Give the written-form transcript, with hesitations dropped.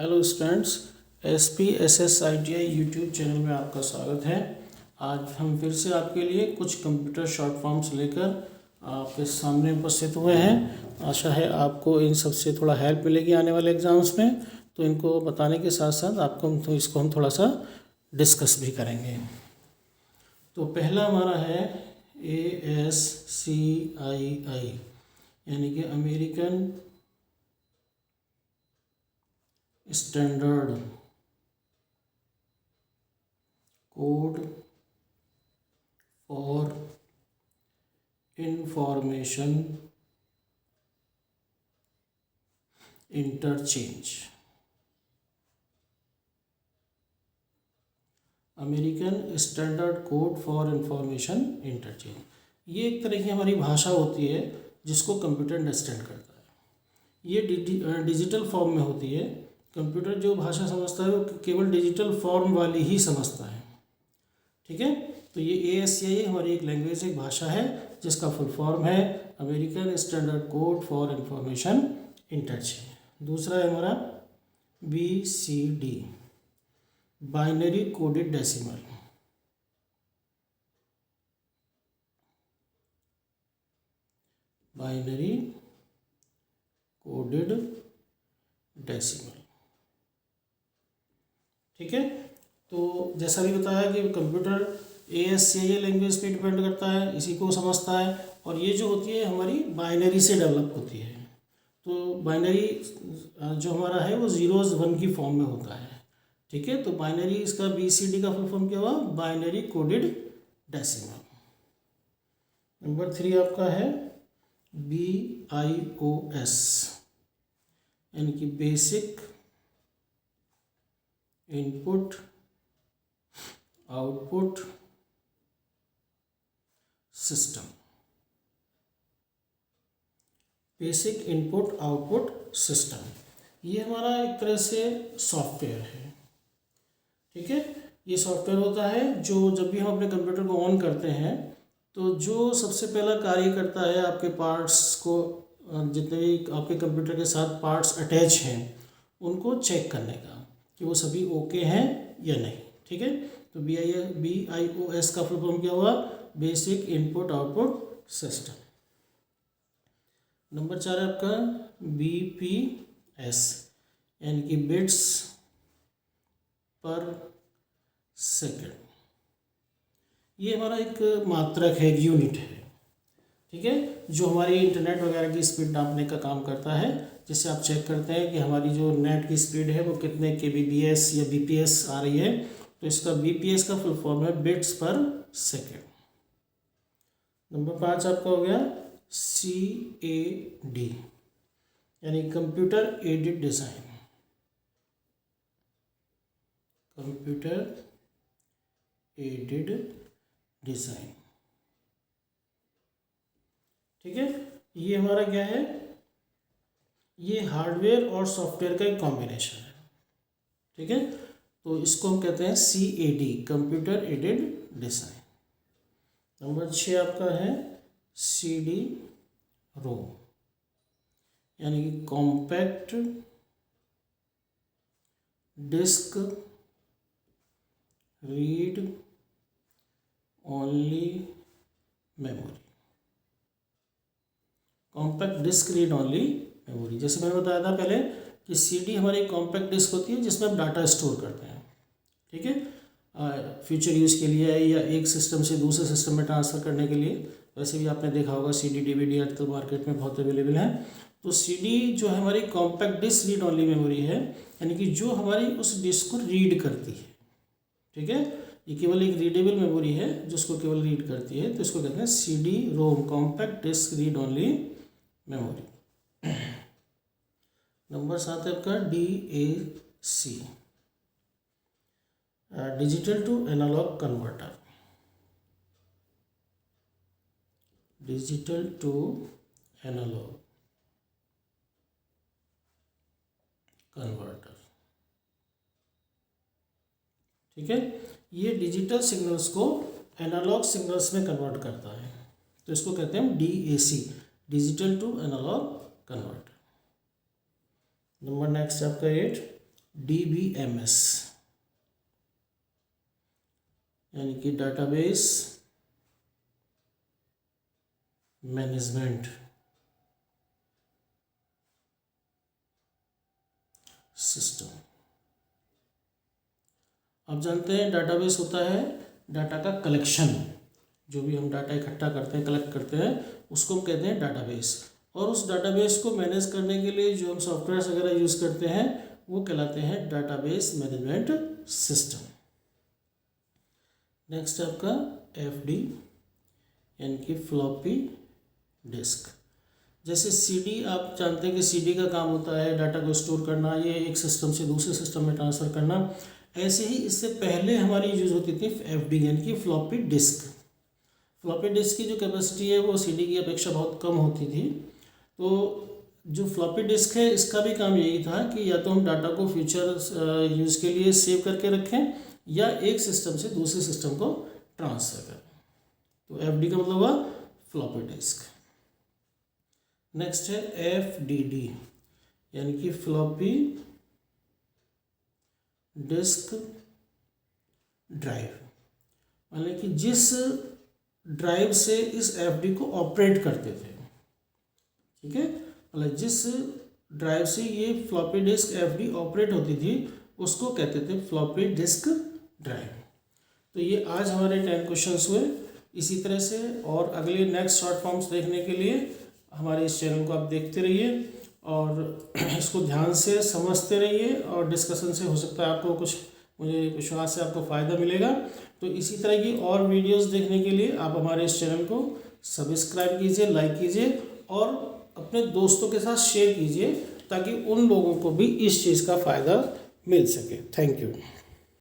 Hello students, SPSS ITI YouTube channel में आपका स्वागत है। आज हम फिर से आपके लिए कुछ कंप्यूटर शॉर्ट फॉर्म्स लेकर आपके सामने उपस्थित हुए हैं। आशा है आपको इन सब से थोड़ा हेल्प मिलेगी आने वाले एग्ज़ाम्स में। तो इनको बताने के साथ साथ इसको हम थोड़ा सा डिस्कस भी करेंगे। तो पहला हमारा है ASCII, यानी कि American standard code for information interchange. American standard code for information interchange, ये एक तरह की हमारी भाषा होती है जिसको कंप्यूटर अंडरस्टैंड करता है। ये डिजिटल फॉर्म में होती है। कंप्यूटर जो भाषा समझता है वो केवल डिजिटल फॉर्म वाली ही समझता है। ठीक है, तो ये ASCII हमारी एक लैंग्वेज, एक भाषा है जिसका फुल फॉर्म है American standard code for information interchange. दूसरा है हमारा BCD, binary coded decimal. Binary coded decimal. ठीक है, तो जैसा भी बताया कि कंप्यूटर ASCII लैंग्वेज पे डिपेंड करता है, इसी को समझता है। और ये जो होती है हमारी बाइनरी से डेवलप होती है। तो बाइनरी जो हमारा है वो 0s 1 की फॉर्म में होता है। ठीक है, तो बाइनरी, इसका BCD का फुल फॉर्म क्या हुआ? Binary coded decimal. नंबर 3 आपका है BIOS, यानी कि basic input output system. Basic input output system, ये हमारा एक तरह से सॉफ्टवेयर है। ठीक है, ये सॉफ्टवेयर होता है जो जब भी हम अपने कंप्यूटर को ऑन करते हैं तो जो सबसे पहला कार्य करता है आपके पार्ट्स को, जितने भी आपके कंप्यूटर के साथ पार्ट्स अटैच हैं उनको चेक करने का कि वो सभी ओके हैं या नहीं। ठीक है, तो BIOS का फुल फॉर्म क्या हुआ? Basic input output system. Number 4 है आपका BPS, यानी कि बिट्स पर सेकंड। ये हमारा एक मात्रक है, एक यूनिट है। ठीक है, जो हमारी इंटरनेट वगैरह की स्पीड नापने का काम करता है, जिससे आप चेक करते हैं कि हमारी जो नेट की स्पीड है वो कितने kbps या bps आ रही है। तो इसका BPS का फुल फॉर्म है बिट्स पर सेकेंड। नंबर 5 आपका हो गया CAD, यानी computer aided design. Computer aided design. ठीक है, ये हमारा क्या है? ये हार्डवेयर और सॉफ्टवेयर का एक कॉम्बिनेशन है। ठीक है, तो इसको हम कहते हैं CAD, कंप्यूटर एडेड डिज़ाइन। नंबर 6 आपका है CD-ROM, यानी कि compact disc read only memory. Compact disc read only memory, जैसे मैंने बताया था पहले कि CD हमारी कॉम्पैक्ट डिस्क होती है जिसमें आप डाटा स्टोर करते हैं। ठीक है, फ्यूचर यूज़ के लिए या एक सिस्टम से दूसरे सिस्टम में ट्रांसफ़र करने के लिए। वैसे भी आपने देखा होगा CD DVD आजकल मार्केट में बहुत अवेलेबल है। तो CD जो है हमारी compact disc read only memory है, यानी कि जो हमारी उस डिस्क को रीड करती है। ठीक है, ये केवल एक रीडेबल मेमोरी है जिसको केवल रीड करती है, तो इसको कहते हैं CD-ROM, compact disc read only memory. Number 7 है आपका DAC, digital to analogue converter. Digital to analogue converter. ठीक है, ये डिजिटल सिग्नल्स को एनालॉग सिग्नल्स में कन्वर्ट करता है, तो इसको कहते हैं DAC, digital to analogue converter. Number next आपका 8 DBMS यानी कि डाटाबेस मैनेजमेंट सिस्टम। आप जानते हैं डाटाबेस होता है डाटा का कलेक्शन, जो भी हम डाटा इकट्ठा करते हैं, कलेक्ट करते हैं, उसको हम कहते हैं डाटाबेस। और उस डाटाबेस को मैनेज करने के लिए जो हम सॉफ्टवेयर वगैरह यूज़ करते हैं वो कहलाते हैं डाटाबेस मैनेजमेंट सिस्टम। नेक्स्ट है आपका FD यानी कि फ्लॉपी डिस्क। जैसे CD, आप जानते हैं कि CD का काम होता है डाटा को स्टोर करना, ये एक सिस्टम से दूसरे सिस्टम में ट्रांसफ़र करना। ऐसे ही इससे पहले हमारी यूज़ होती थी FD यानी कि फ्लॉपी डिस्क। फ्लॉपी डिस्क की जो कैपेसिटी है वो CD की अपेक्षा बहुत कम होती थी। तो जो फ्लॉपी डिस्क है इसका भी काम यही था कि या तो हम डाटा को फ्यूचर यूज़ के लिए सेव करके रखें या एक सिस्टम से दूसरे सिस्टम को ट्रांसफ़र करें। तो FD का मतलब हुआ फ्लॉपी डिस्क। नेक्स्ट है FDD यानी कि फ्लॉपी डिस्क ड्राइव, यानी कि जिस ड्राइव से इस FD को ऑपरेट करते थे, ठीक है, मतलब जिस ड्राइव से ये फ्लॉपी डिस्क FD ऑपरेट होती थी उसको कहते थे फ्लॉपी डिस्क ड्राइव। तो ये आज हमारे 10 क्वेश्चंस हुए। इसी तरह से और अगले नेक्स्ट शॉर्ट फॉर्म्स देखने के लिए हमारे इस चैनल को आप देखते रहिए और इसको ध्यान से समझते रहिए, और डिस्कशन से हो सकता है आपको कुछ, मुझे विश्वास है आपको फ़ायदा मिलेगा। तो इसी तरह की और वीडियोस देखने के लिए आप हमारे इस चैनल को सब्सक्राइब कीजिए, लाइक कीजिए और अपने दोस्तों के साथ शेयर कीजिए ताकि उन लोगों को भी इस चीज़ का फ़ायदा मिल सके। Thank you.